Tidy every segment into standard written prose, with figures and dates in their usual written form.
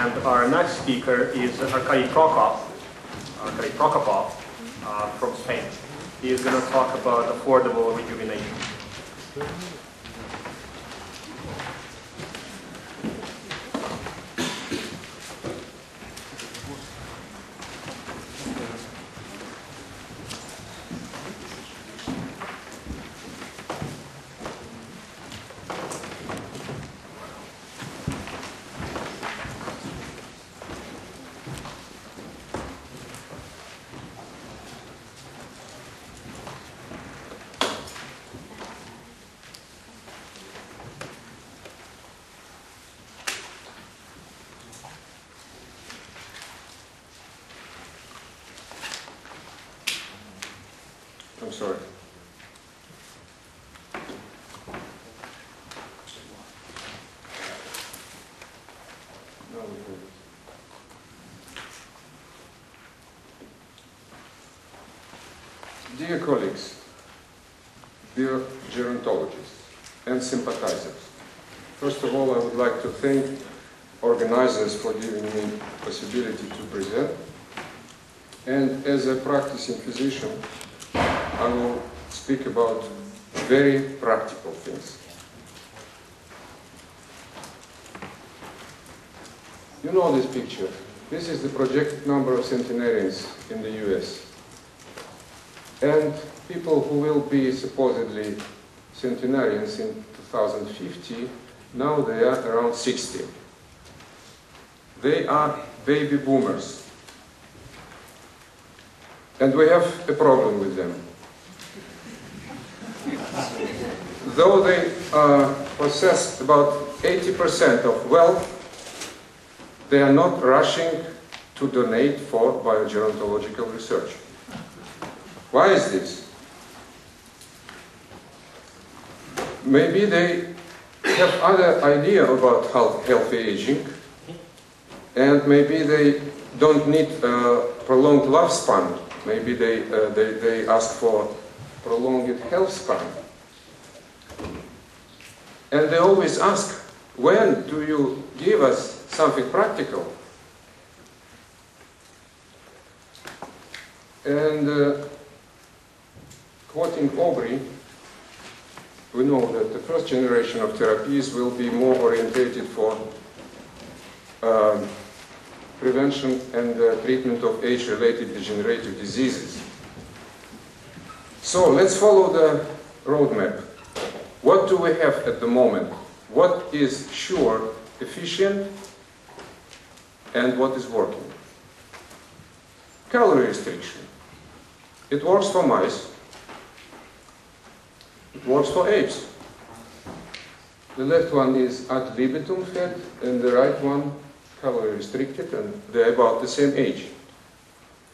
And our next speaker is Arkady Prokopov from Spain. He is going to talk about affordable rejuvenation. I'm sorry. Dear colleagues, dear gerontologists and sympathizers, first of all I would like to thank organizers for giving me the possibility to present. And as a practicing physician, I will speak about very practical things. You know this picture. This is the projected number of centenarians in the US. And people who will be supposedly centenarians in 2050, now they are around 60. They are baby boomers. And we have a problem with them. Though they possess about 80% of wealth, they are not rushing to donate for biogerontological research. Why is this? Maybe they have other idea about healthy aging, and maybe they don't need prolonged lifespan. Maybe they ask for prolonged health span. And they always ask, when do you give us something practical? And quoting Aubrey, we know that the first generation of therapies will be more orientated for prevention and treatment of age-related degenerative diseases. So let's follow the roadmap. What do we have at the moment? What is sure, efficient, and what is working? Calorie restriction. It works for mice. It works for apes. The left one is ad libitum fed, and the right one calorie restricted, and they're about the same age.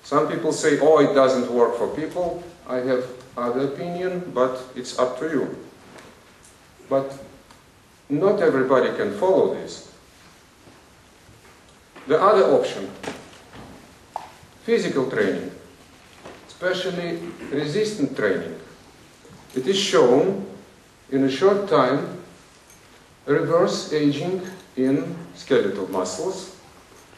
Some people say, oh, it doesn't work for people. I have other opinion, but it's up to you. But not everybody can follow this. The other option, physical training, especially resistant training. It is shown in a short time reverse aging in skeletal muscles,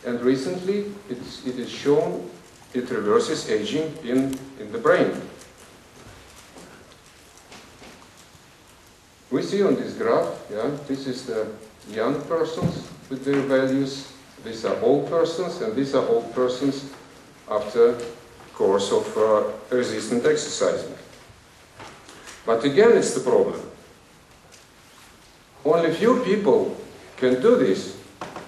and recently it is shown it reverses aging in the brain. We see on this graph, this is the young persons with their values, these are old persons, and these are old persons after course of resistant exercising. But again, it's the problem. Only few people can do this.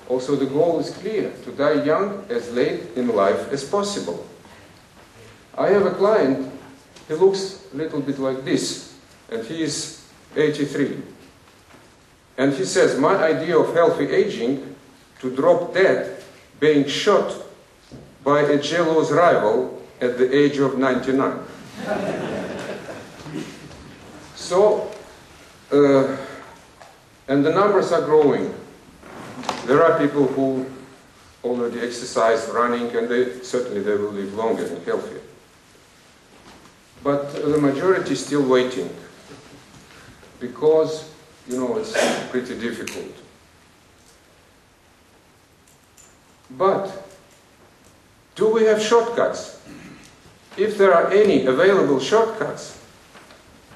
Also, the goal is clear, to die young as late in life as possible. I have a client, he looks a little bit like this, and he is 83. And he says, my idea of healthy aging, to drop dead being shot by a jealous rival at the age of 99. So, and the numbers are growing. There are people who already exercise, running, and certainly they will live longer and healthier. But the majority is still waiting, because, you know, it's pretty difficult. But do we have shortcuts? If there are any available shortcuts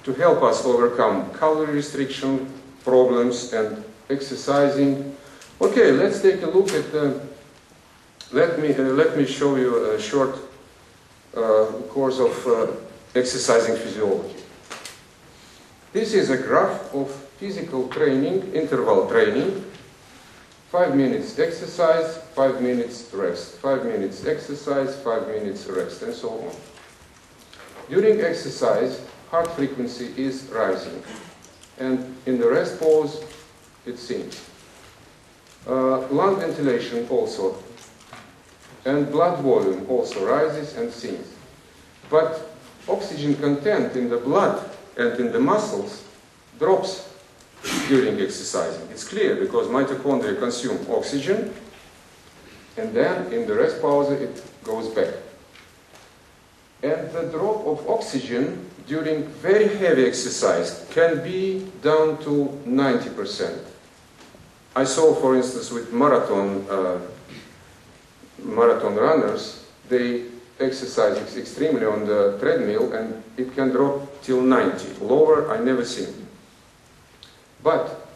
to help us overcome calorie restriction problems and exercising, okay, let's take a look at let me show you a short course of exercising physiology. This is a graph of physical training, interval training. 5 minutes exercise, 5 minutes rest, 5 minutes exercise, 5 minutes rest, and so on. During exercise, heart frequency is rising, and in the rest pause, it sinks. Lung ventilation also, and blood volume also rises and sinks. But oxygen content in the blood and in the muscles drops during exercising. It's clear because mitochondria consume oxygen, and then in the rest pause it goes back. And the drop of oxygen during very heavy exercise can be down to 90%. I saw, for instance, with marathon runners, they exercise extremely on the treadmill and it can drop till 90. Lower, I never seen. But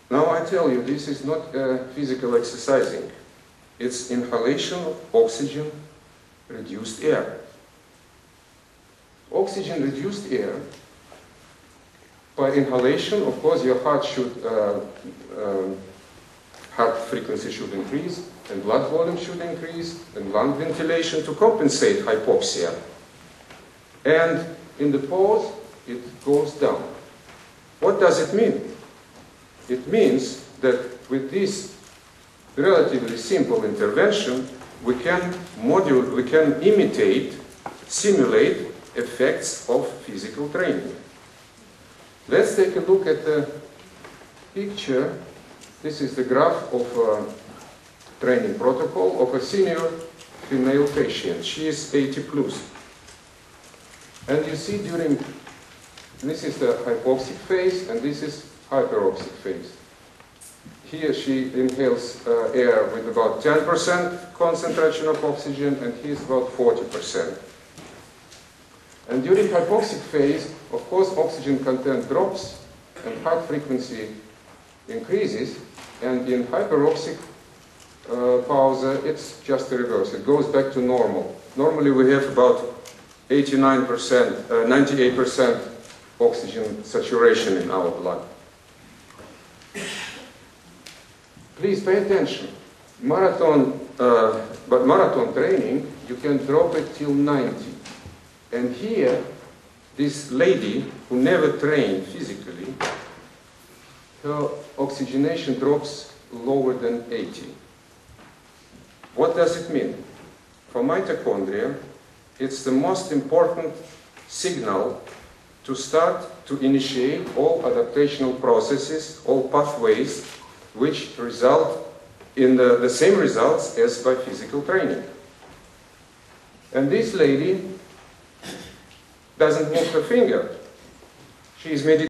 now I tell you, this is not physical exercising. It's inhalation of oxygen reduced air. Oxygen reduced air, by inhalation, of course, your heart frequency should increase, and blood volume should increase, and lung ventilation to compensate hypoxia. And in the pause, it goes down. What does it mean? It means that with this relatively simple intervention, we can simulate effects of physical training. Let's take a look at the picture. This is the graph of a training protocol of a senior female patient. She is 80 plus. And you see this is the hypoxic phase and this is hyperoxic phase. Here she inhales air with about 10% concentration of oxygen, and here is about 40%. And during hypoxic phase, of course, oxygen content drops and heart frequency increases, and in hyperoxic pause, it's just the reverse. It goes back to normal. Normally we have about 89%, 98% oxygen saturation in our blood. Please pay attention. But marathon training, you can drop it till 90. And here, this lady who never trained physically, her oxygenation drops lower than 80. What does it mean? For mitochondria, it's the most important signal to start to initiate all adaptational processes, all pathways, which result in the same results as by physical training. And this lady doesn't move her finger. She is meditating.